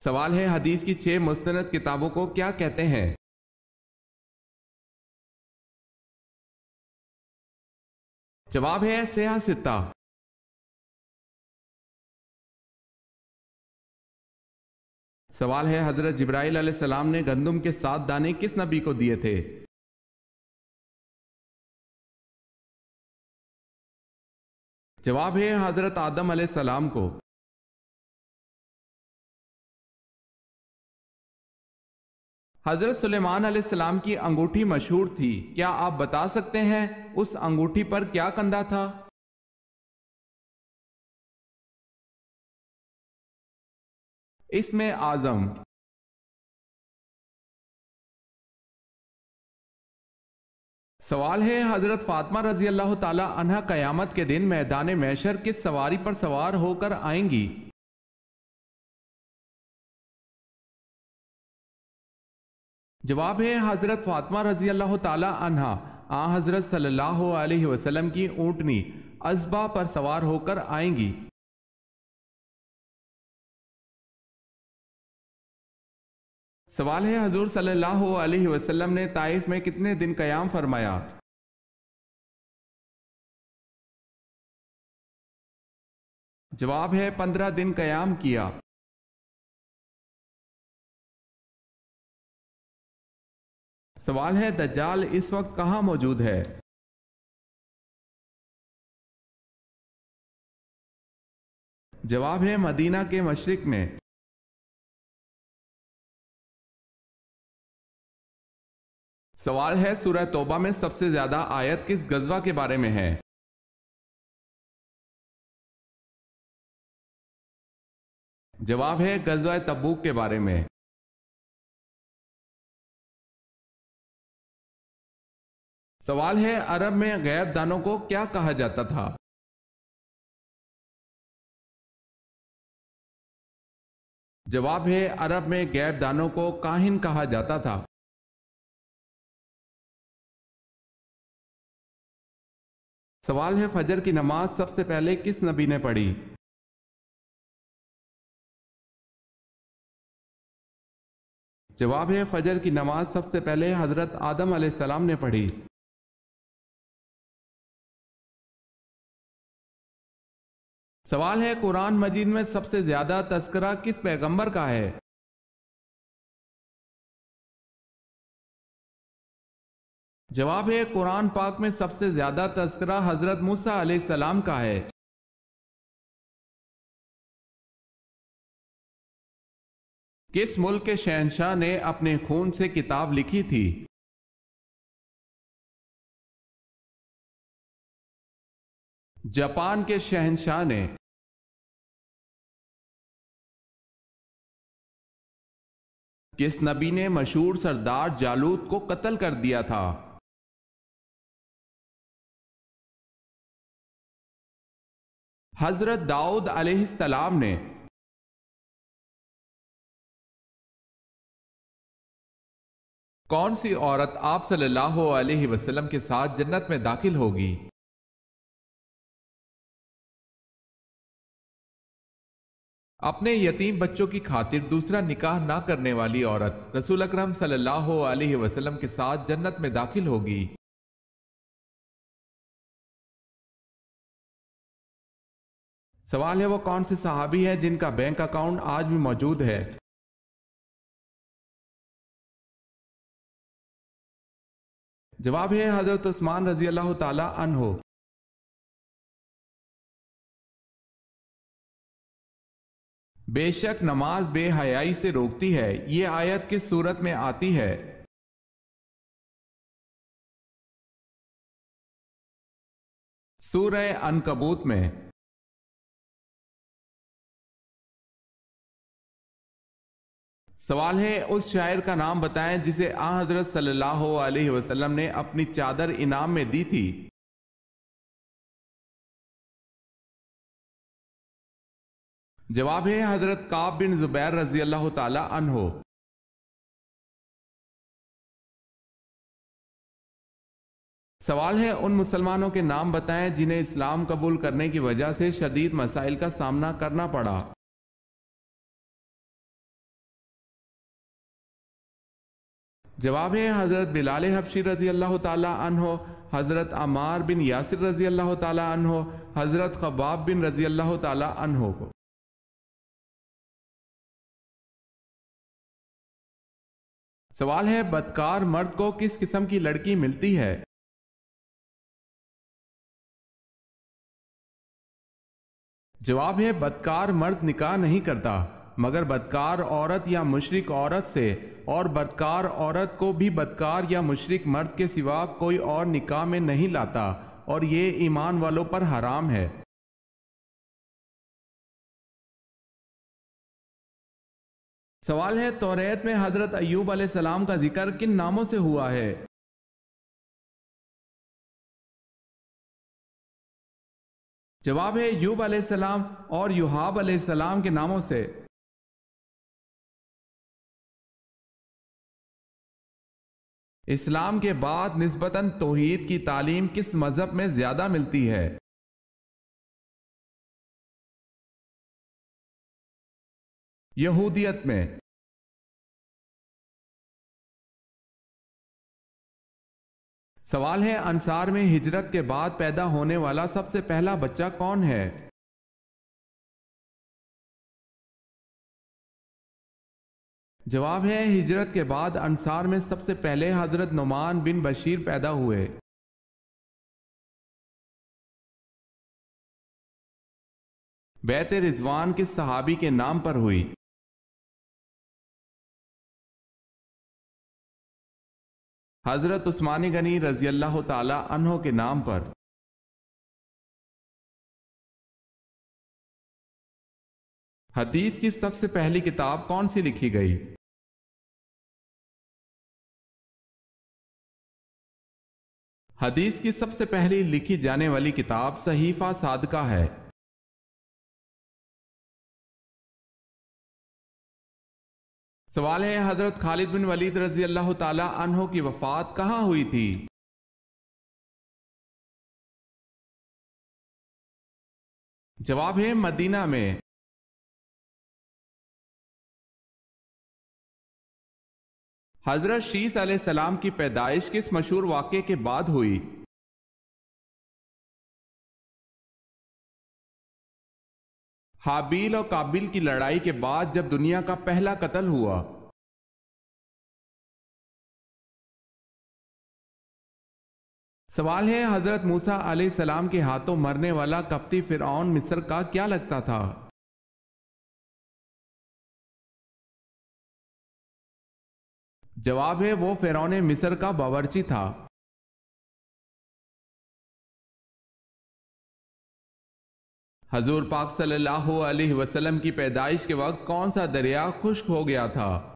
سوال ہے حدیث کی 6 مستند کتابوں کو کیا کہتے ہیں؟ جواب ہے سیاہ ستہ۔ سوال ہے حضرت جبرائیل علیہ السلام نے گندم کے 7 دانے کس نبی کو دیے تھے؟ جواب ہے حضرت آدم علیہ السلام کو۔ حضرت سلیمان علیہ السلام کی انگوٹھی مشہور تھی، کیا آپ بتا سکتے ہیں اس انگوٹھی پر کیا کندہ تھا؟ اسم اعظم۔ سوال ہے حضرت فاطمہ رضی اللہ تعالی عنہا قیامت کے دن میدان محشر کس سواری پر سوار ہو کر آئیں گی؟ جواب ہے حضرت فاطمہ رضی اللہ تعالی عنہا حضرت صلی اللہ علیہ وسلم کی اونٹنی عذبہ پر سوار ہو کر آئیں گی۔ سوال ہے حضور صلی اللہ علیہ وسلم نے طائف میں کتنے دن قیام فرمایا؟ جواب ہے 15 دن قیام کیا۔ سوال ہے دجال اس وقت کہاں موجود ہے؟ جواب ہے مدینہ کے مشرق میں۔ سوال ہے سورہ توبہ میں سب سے زیادہ آیت کس غزوہ کے بارے میں ہے؟ جواب ہے غزوہ تبوک کے بارے میں۔ سوال ہے عرب میں غیب دانوں کو کیا کہا جاتا تھا؟ جواب ہے عرب میں غیب دانوں کو کاہن کہا جاتا تھا۔ سوال ہے فجر کی نماز سب سے پہلے کس نبی نے پڑھی؟ جواب ہے فجر کی نماز سب سے پہلے حضرت آدم علیہ السلام نے پڑھی۔ سوال ہے قرآن مجید میں سب سے زیادہ تذکرہ کس پیغمبر کا ہے؟ جواب ہے قرآن پاک میں سب سے زیادہ تذکرہ حضرت موسیٰ علیہ السلام کا ہے۔ کس ملک کے شہنشاہ نے اپنے خون سے کتاب لکھی تھی؟ جاپان کے شہنشاہ نے۔ کس نبی نے مشہور سردار جالوت کو قتل کر دیا تھا؟ حضرت داؤد علیہ السلام نے۔ کون سی عورت آپ صلی اللہ علیہ وسلم کے ساتھ جنت میں داخل ہوگی؟ اپنے یتیم بچوں کی خاطر دوسرا نکاح نہ کرنے والی عورت رسول اکرم صلی اللہ علیہ وسلم کے ساتھ جنت میں داخل ہوگی۔ سوال ہے وہ کون سے صحابی ہیں جن کا بینک اکاؤنٹ آج بھی موجود ہے؟ جواب ہے حضرت عثمان رضی اللہ تعالی عنہ۔ بے شک نماز بے حیائی سے روکتی ہے، یہ آیت کس صورت میں آتی ہے؟ سورہ عنکبوت میں۔ سوال ہے اس شاعر کا نام بتائیں جسے حضرت صلی اللہ علیہ وسلم نے اپنی چادر انعام میں دی تھی۔ جواب ہے حضرت کعب بن زبیر رضی اللہ تعالی عنہ۔ سوال ہے ان مسلمانوں کے نام بتائیں جنہیں اسلام قبول کرنے کی وجہ سے شدید مسائل کا سامنا کرنا پڑا۔ جواب ہے حضرت بلال حبشی رضی اللہ تعالی عنہ، حضرت عمار بن یاسر رضی اللہ تعالی عنہ، حضرت خباب بن رضی اللہ تعالی عنہ کو۔ سوال ہے بدکار مرد کو کس قسم کی لڑکی ملتی ہے؟ جواب ہے بدکار مرد نکاح نہیں کرتا مگر بدکار عورت یا مشرک عورت سے، اور بدکار عورت کو بھی بدکار یا مشرک مرد کے سوا کوئی اور نکاح میں نہیں لاتا، اور یہ ایمان والوں پر حرام ہے۔ سوال ہے توریت میں حضرت ایوب علیہ السلام کا ذکر کن ناموں سے ہوا ہے؟ جواب ہے ایوب علیہ السلام اور یوحاب علیہ السلام کے ناموں سے۔ اسلام کے بعد نسبتاً توحید کی تعلیم کس مذہب میں زیادہ ملتی ہے؟ یہودیت میں۔ سوال ہے انصار میں ہجرت کے بعد پیدا ہونے والا سب سے پہلا بچہ کون ہے؟ جواب ہے ہجرت کے بعد انصار میں سب سے پہلے حضرت نعمان بن بشیر پیدا ہوئے۔ بیعت رضوان کس صحابی کے نام پر ہوئی؟ حضرت عثمان غنی رضی اللہ تعالی عنہ کے نام پر۔ حدیث کی سب سے پہلی کتاب کون سی لکھی گئی؟ حدیث کی سب سے پہلی لکھی جانے والی کتاب صحیفہ صادقہ ہے۔ سوال ہے حضرت خالد بن ولید رضی اللہ تعالی عنہ کی وفات کہاں ہوئی تھی؟ جواب ہے مدینہ میں۔ حضرت شیس علیہ السلام کی پیدائش کس مشہور واقعے کے بعد ہوئی؟ حابیل اور قابیل کی لڑائی کے بعد جب دنیا کا پہلا قتل ہوا۔ سوال ہے حضرت موسیٰ علیہ السلام کے ہاتھوں مرنے والا قبطی فرعون مصر کا کیا لگتا تھا؟ جواب ہے وہ فرعون مصر کا باورچی تھا۔ حضور پاک صلی اللہ علیہ وسلم کی پیدائش کے وقت کون سا دریا خشک ہو گیا تھا؟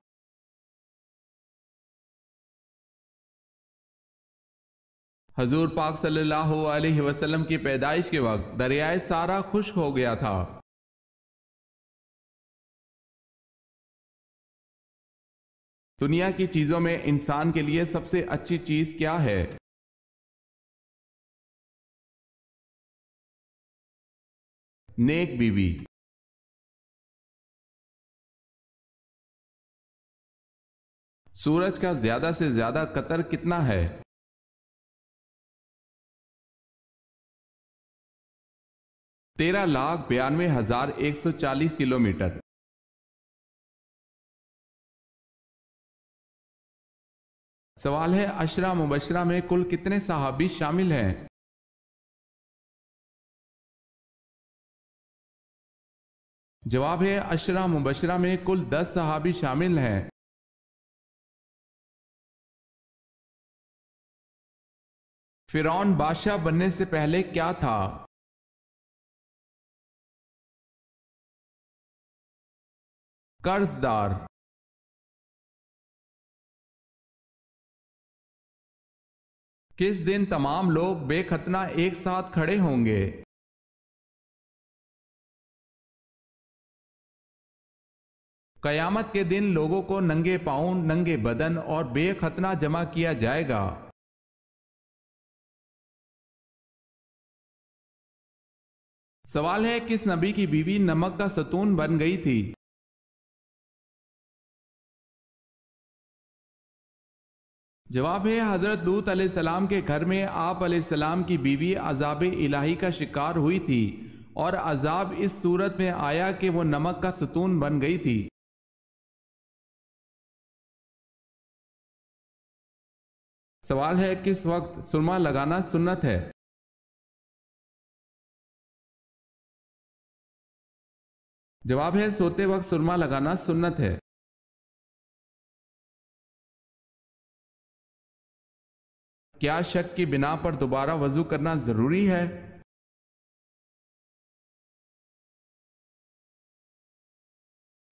حضور پاک صلی اللہ علیہ وسلم کی پیدائش کے وقت دریائے سارا خشک ہو گیا تھا۔ دنیا کی چیزوں میں انسان کے لیے سب سے اچھی چیز کیا ہے؟ نیک بیوی۔ سورج کا زیادہ سے زیادہ قطر کتنا ہے؟ 13,92,140 کلومیٹر۔ سوال ہے عشرہ مبشرہ میں کل کتنے صحابی شامل ہیں؟ جواب ہے عشرہ مبشرہ میں کل 10 صحابی شامل ہیں۔ فرعون بادشاہ بننے سے پہلے کیا تھا؟ قرض دار۔ کس دن تمام لوگ بے ختنہ ایک ساتھ کھڑے ہوں گے؟ قیامت کے دن لوگوں کو ننگے پاؤں، ننگے بدن اور بے ختنہ جمع کیا جائے گا۔ سوال ہے کس نبی کی بیوی نمک کا ستون بن گئی تھی؟ جواب ہے حضرت لوط علیہ السلام کے گھر میں آپ علیہ السلام کی بیوی عذاب الہی کا شکار ہوئی تھی اور عذاب اس صورت میں آیا کہ وہ نمک کا ستون بن گئی تھی۔ سوال ہے کس وقت سرما لگانا سنت ہے؟ جواب ہے سوتے وقت سرما لگانا سنت ہے۔ کیا شک کی بنا پر دوبارہ وضو کرنا ضروری ہے؟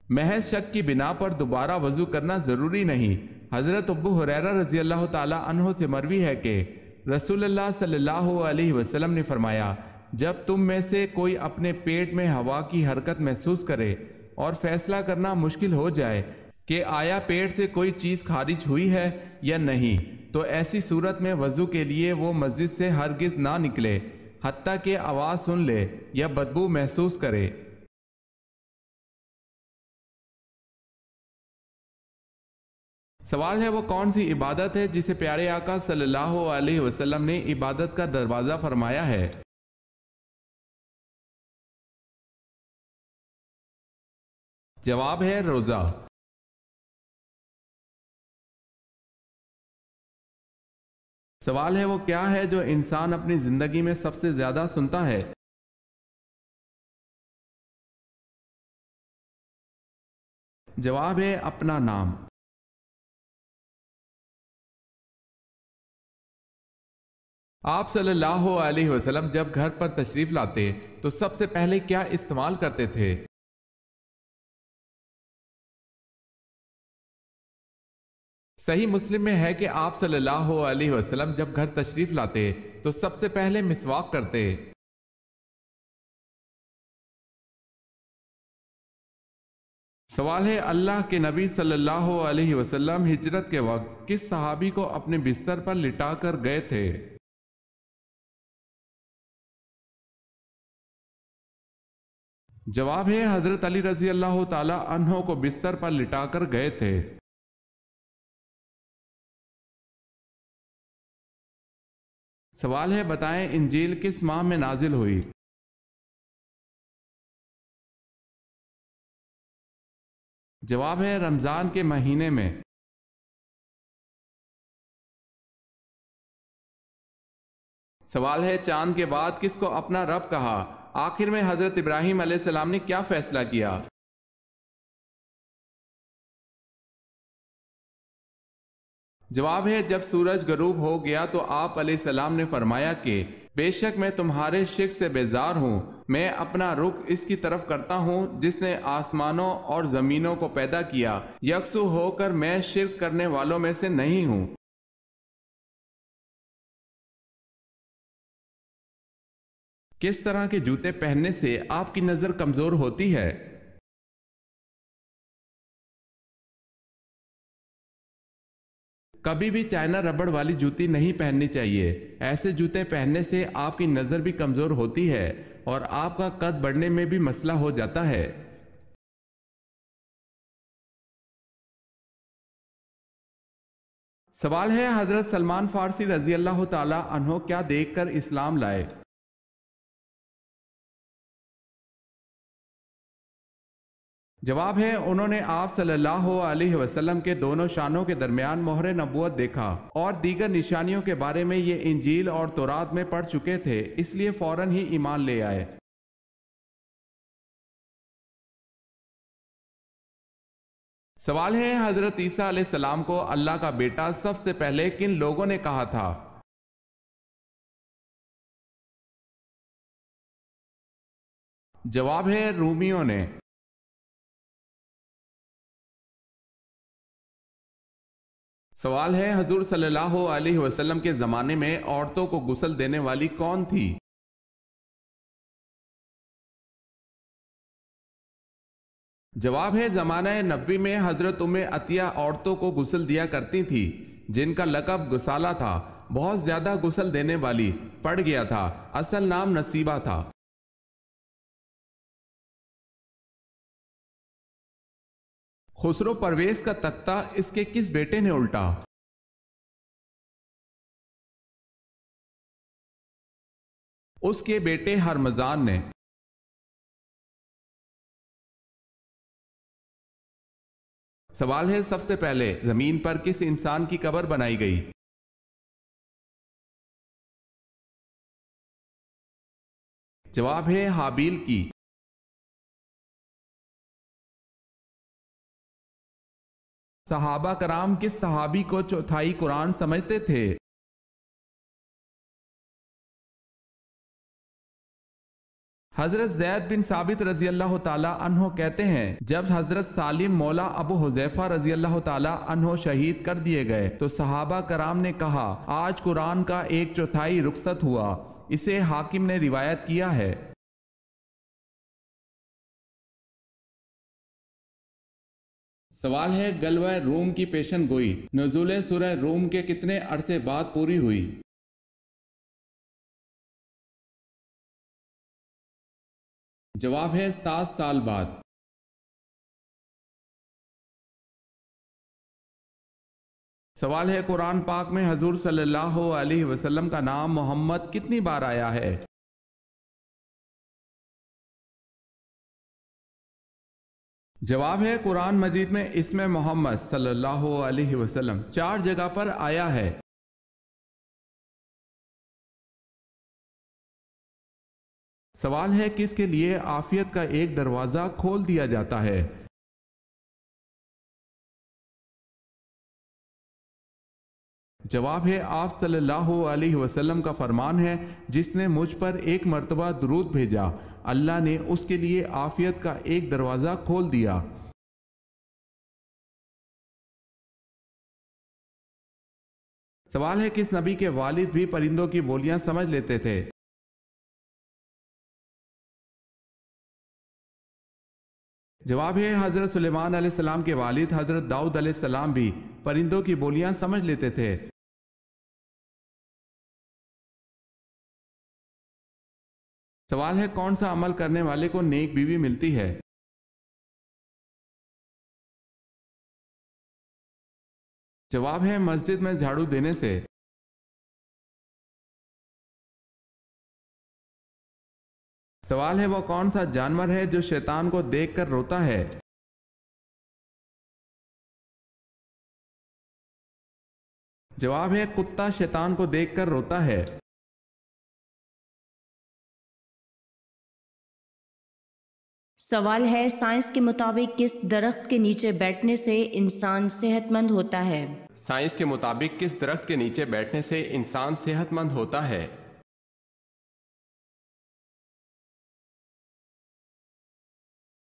محض شک کی بنا پر دوبارہ وضو کرنا ضروری نہیں۔ حضرت ابو ہریرہ رضی اللہ تعالی عنہ سے مروی ہے کہ رسول اللہ صلی اللہ علیہ وسلم نے فرمایا، جب تم میں سے کوئی اپنے پیٹ میں ہوا کی حرکت محسوس کرے اور فیصلہ کرنا مشکل ہو جائے کہ آیا پیٹ سے کوئی چیز خارج ہوئی ہے یا نہیں، تو ایسی صورت میں وضو کے لیے وہ مسجد سے ہرگز نہ نکلے حتیٰ کہ آواز سن لے یا بدبو محسوس کرے۔ سوال ہے وہ کون سی عبادت ہے جسے پیارے آقا صلی اللہ علیہ وسلم نے عبادت کا دروازہ فرمایا ہے؟ جواب ہے روزہ۔ سوال ہے وہ کیا ہے جو انسان اپنی زندگی میں سب سے زیادہ سنتا ہے؟ جواب ہے اپنا نام۔ آپ صلی اللہ علیہ وسلم جب گھر پر تشریف لاتے تو سب سے پہلے کیا استعمال کرتے تھے؟ صحیح مسلم میں ہے کہ آپ صلی اللہ علیہ وسلم جب گھر تشریف لاتے تو سب سے پہلے مسواک کرتے۔ سوال ہے اللہ کے نبی صلی اللہ علیہ وسلم ہجرت کے وقت کس صحابی کو اپنے بستر پر لٹا کر گئے تھے؟ جواب ہے حضرت علی رضی اللہ تعالی عنہ کو بستر پر لٹا کر گئے تھے۔ سوال ہے بتائیں انجیل کس ماہ میں نازل ہوئی؟ جواب ہے رمضان کے مہینے میں۔ سوال ہے چاند کے بعد کس کو اپنا رب کہا؟ آخر میں حضرت ابراہیم علیہ السلام نے کیا فیصلہ کیا؟ جواب ہے جب سورج غروب ہو گیا تو آپ علیہ السلام نے فرمایا کہ بے شک میں تمہارے شرک سے بیزار ہوں، میں اپنا رخ اس کی طرف کرتا ہوں جس نے آسمانوں اور زمینوں کو پیدا کیا، یکسو ہو کر میں شرک کرنے والوں میں سے نہیں ہوں۔ کس طرح کے جوتے پہننے سے آپ کی نظر کمزور ہوتی ہے؟ کبھی بھی چائنا ربڑ والی جوتی نہیں پہننی چاہیے، ایسے جوتے پہننے سے آپ کی نظر بھی کمزور ہوتی ہے اور آپ کا قد بڑھنے میں بھی مسئلہ ہو جاتا ہے۔ سوال ہے حضرت سلمان فارسی رضی اللہ تعالی عنہ کیا دیکھ کر اسلام لائے؟ جواب ہے انہوں نے آپ صلی اللہ علیہ وسلم کے دونوں شانوں کے درمیان مہر نبوت دیکھا اور دیگر نشانیوں کے بارے میں یہ انجیل اور تورات میں پڑھ چکے تھے، اس لیے فوراً ہی ایمان لے آئے۔ سوال ہے حضرت عیسیٰ علیہ السلام کو اللہ کا بیٹا سب سے پہلے کن لوگوں نے کہا تھا؟ جواب ہے رومیوں نے۔ سوال ہے حضور صلی اللہ علیہ وسلم کے زمانے میں عورتوں کو غسل دینے والی کون تھی؟ جواب ہے زمانہ نبوی میں حضرت ام عطیہ عورتوں کو غسل دیا کرتی تھی، جن کا لقب غسالہ تھا، بہت زیادہ غسل دینے والی پڑ گیا تھا، اصل نام نصیبہ تھا۔ خسرو پرویز کا تختہ اس کے کس بیٹے نے الٹا؟ اس کے بیٹے ہرمزان نے۔ سوال ہے سب سے پہلے زمین پر کس انسان کی قبر بنائی گئی؟ جواب ہے حابیل کی۔ صحابہ کرام کس صحابی کو چوتھائی قرآن سمجھتے تھے؟ حضرت زید بن ثابت رضی اللہ تعالیٰ عنہ کہتے ہیں جب حضرت سالم مولا ابو حذیفہ رضی اللہ تعالیٰ عنہ شہید کر دیے گئے تو صحابہ کرام نے کہا آج قرآن کا 1/4 رخصت ہوا۔ اسے حاکم نے روایت کیا ہے۔ سوال ہے غزوہ روم کی پیشن گوئی نزول سورہ روم کے کتنے عرصے بعد پوری ہوئی؟ جواب ہے 7 سال بعد۔ سوال ہے قرآن پاک میں حضور صلی اللہ علیہ وسلم کا نام محمد کتنی بار آیا ہے؟ جواب ہے قرآن مجید میں اسم محمد صلی اللہ علیہ وسلم 4 جگہ پر آیا ہے۔ سوال ہے کس کے لیے عافیت کا ایک دروازہ کھول دیا جاتا ہے؟ جواب ہے آپ صلی اللہ علیہ وسلم کا فرمان ہے جس نے مجھ پر ایک مرتبہ درود بھیجا اللہ نے اس کے لیے عافیت کا ایک دروازہ کھول دیا۔ سوال ہے کس نبی کے والد بھی پرندوں کی بولیاں سمجھ لیتے تھے؟ جواب ہے حضرت سلیمان علیہ السلام کے والد حضرت داؤد علیہ السلام بھی پرندوں کی بولیاں سمجھ لیتے تھے۔ سوال ہے کون سا عمل کرنے والے کو نیک بیوی ملتی ہے؟ جواب ہے مسجد میں جھاڑو دینے سے۔ سوال ہے وہ کون سا جانور ہے جو شیطان کو دیکھ کر روتا ہے؟ جواب ہے کتا شیطان کو دیکھ کر روتا ہے۔ سوال ہے سائنس کے مطابق کس درخت کے نیچے بیٹھنے سے انسان صحت مند ہوتا ہے؟ سائنس کے مطابق کس درخت کے نیچے بیٹھنے سے انسان صحت مند ہوتا ہے؟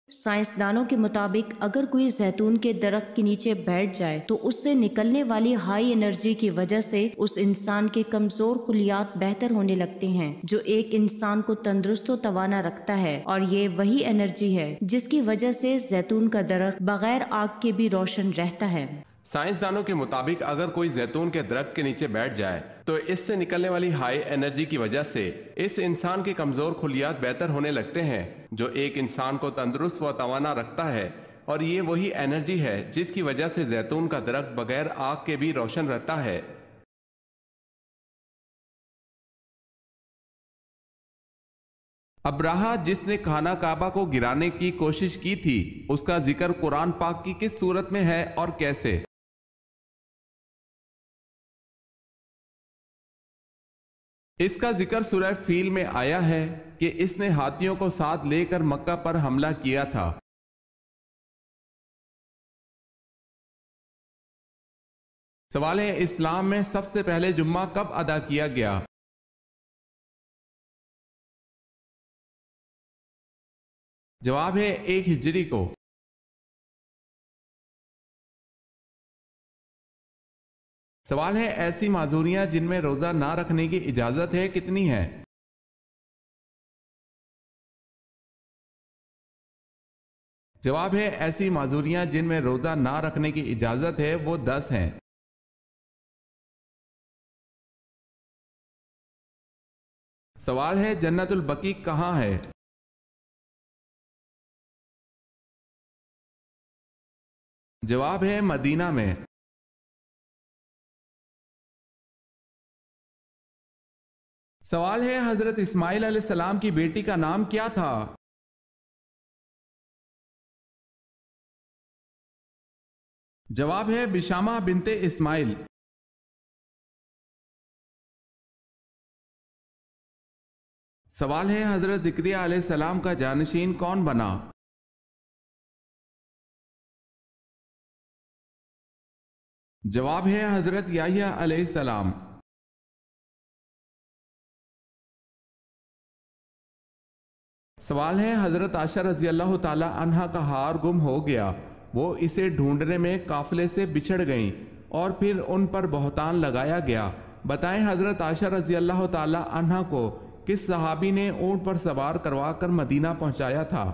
سائنسدانوں کے مطابق اگر کوئی زیتون کے درخت کے نیچے بیٹھ جائے تو اس سے نکلنے والی ہائی انرجی کی وجہ سے اس انسان کے کمزور خلیات بہتر ہونے لگتے ہیں جو ایک انسان کو تندرست و توانا رکھتا ہے، اور یہ وہی انرجی ہے جس کی وجہ سے زیتون کا درخت بغیر آگ کے بھی روشن رہتا ہے۔ سائنسدانوں کے مطابق اگر کوئی زیتون کے درخت کے نیچے بیٹھ جائے تو اس سے نکلنے والی ہائی انرجی کی وجہ سے اس انسان کے کمزور خلیات بہتر ہونے لگتے ہیں جو ایک انسان کو تندرست و توانا رکھتا ہے، اور یہ وہی انرجی ہے جس کی وجہ سے زیتون کا درخت بغیر آگ کے بھی روشن رہتا ہے۔ ابراہہ جس نے خانہ کعبہ کو گرانے کی کوشش کی تھی اس کا ذکر قرآن پاک کی کس سورت میں ہے اور کیسے؟ اس کا ذکر سورہ فیل میں آیا ہے کہ اس نے ہاتھیوں کو ساتھ لے کر مکہ پر حملہ کیا تھا۔ سوال ہے اسلام میں سب سے پہلے جمعہ کب ادا کیا گیا؟ جواب ہے 1 ہجری کو۔ سوال ہے ایسی معذوریاں جن میں روزہ نہ رکھنے کی اجازت ہے کتنی ہیں؟ جواب ہے ایسی معذوریاں جن میں روزہ نہ رکھنے کی اجازت ہے وہ 10 ہیں۔ سوال ہے جنت البقیع کہاں ہے؟ جواب ہے مدینہ میں۔ سوال ہے حضرت اسماعیل علیہ السلام کی بیٹی کا نام کیا تھا؟ جواب ہے بشامہ بنت اسماعیل۔ سوال ہے حضرت زکریا علیہ السلام کا جانشین کون بنا؟ جواب ہے حضرت یحییٰ علیہ السلام۔ سوال ہے حضرت عائشہ رضی اللہ تعالی عنہا کا ہار گم ہو گیا، وہ اسے ڈھونڈنے میں قافلے سے بچھڑ گئیں اور پھر ان پر بہتان لگایا گیا، بتائیں حضرت عائشہ رضی اللہ تعالی عنہا کو کس صحابی نے اونٹ پر سوار کروا کر مدینہ پہنچایا تھا؟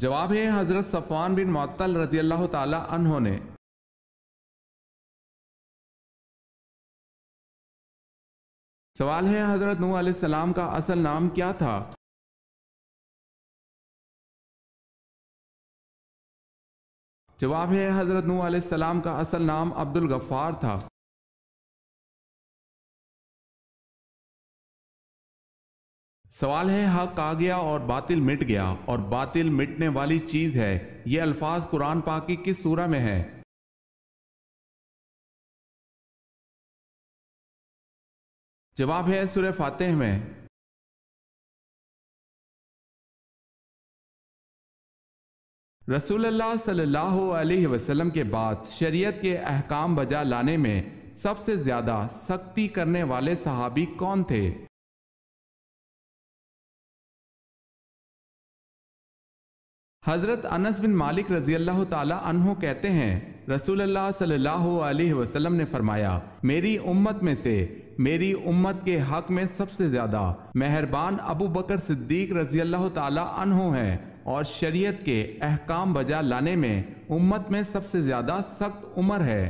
جواب ہے حضرت صفوان بن معطل رضی اللہ تعالی عنہ نے۔ سوال ہے حضرت نوح علیہ السلام کا اصل نام کیا تھا؟ جواب ہے حضرت نوح علیہ السلام کا اصل نام عبد الغفار تھا۔ سوال ہے حق آ گیا اور باطل مٹ گیا اور باطل مٹنے والی چیز ہے، یہ الفاظ قرآن پاک کی کس سورہ میں ہے؟ جواب ہے سورہ فاتح میں۔ رسول اللہ صلی اللہ علیہ وسلم کے بعد شریعت کے احکام بجا لانے میں سب سے زیادہ سختی کرنے والے صحابی کون تھے؟ حضرت انس بن مالک رضی اللہ تعالی عنہ کہتے ہیں رسول اللہ صلی اللہ علیہ وسلم نے فرمایا، میری امت میں سے میری امت کے حق میں سب سے زیادہ مہربان ابو بکر صدیق رضی اللہ تعالی عنہ ہیں، اور شریعت کے احکام بجا لانے میں امت میں سب سے زیادہ سخت عمر ہے۔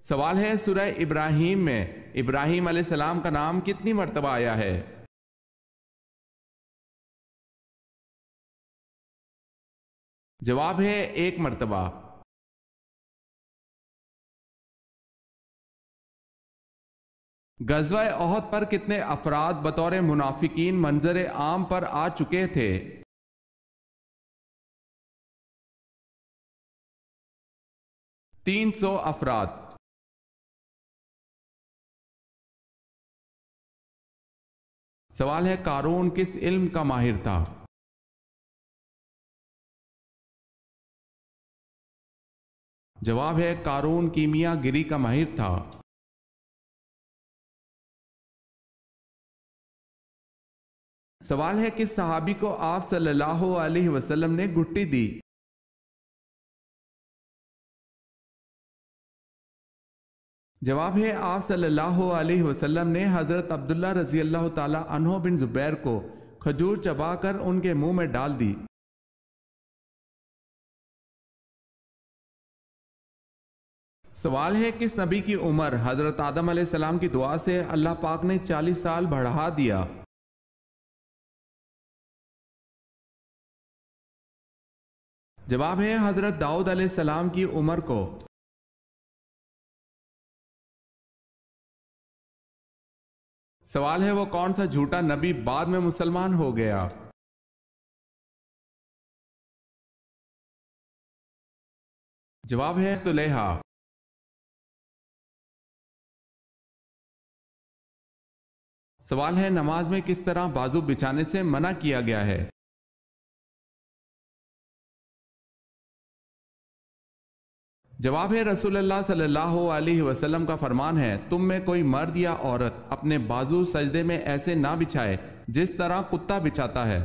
سوال ہے سورہ ابراہیم میں ابراہیم علیہ السلام کا نام کتنی مرتبہ آیا ہے؟ جواب ہے 1 مرتبہ۔ غزوہ احد پر کتنے افراد بطور منافقین منظر عام پر آ چکے تھے؟ تین 300 افراد۔ سوال ہے قارون کس علم کا ماہر تھا؟ جواب ہے قارون کیمیا گری کا ماہر تھا۔ سوال ہے کس صحابی کو آپ صلی اللہ علیہ وسلم نے گھٹی دی؟ جواب ہے آپ صلی اللہ علیہ وسلم نے حضرت عبداللہ رضی اللہ تعالی عنہ بن زبیر کو کھجور چبا کر ان کے منہ میں ڈال دی۔ سوال ہے کس نبی کی عمر حضرت آدم علیہ السلام کی دعا سے اللہ پاک نے 40 سال بڑھا دیا؟ جواب ہے حضرت داؤد علیہ السلام کی عمر کو۔ سوال ہے وہ کون سا جھوٹا نبی بعد میں مسلمان ہو گیا؟ جواب ہے طلیحہ۔ سوال ہے نماز میں کس طرح بازو بچھانے سے منع کیا گیا ہے؟ جواب ہے رسول اللہ صلی اللہ علیہ وسلم کا فرمان ہے تم میں کوئی مرد یا عورت اپنے بازو سجدے میں ایسے نہ بچھائے جس طرح کتا بچھاتا ہے۔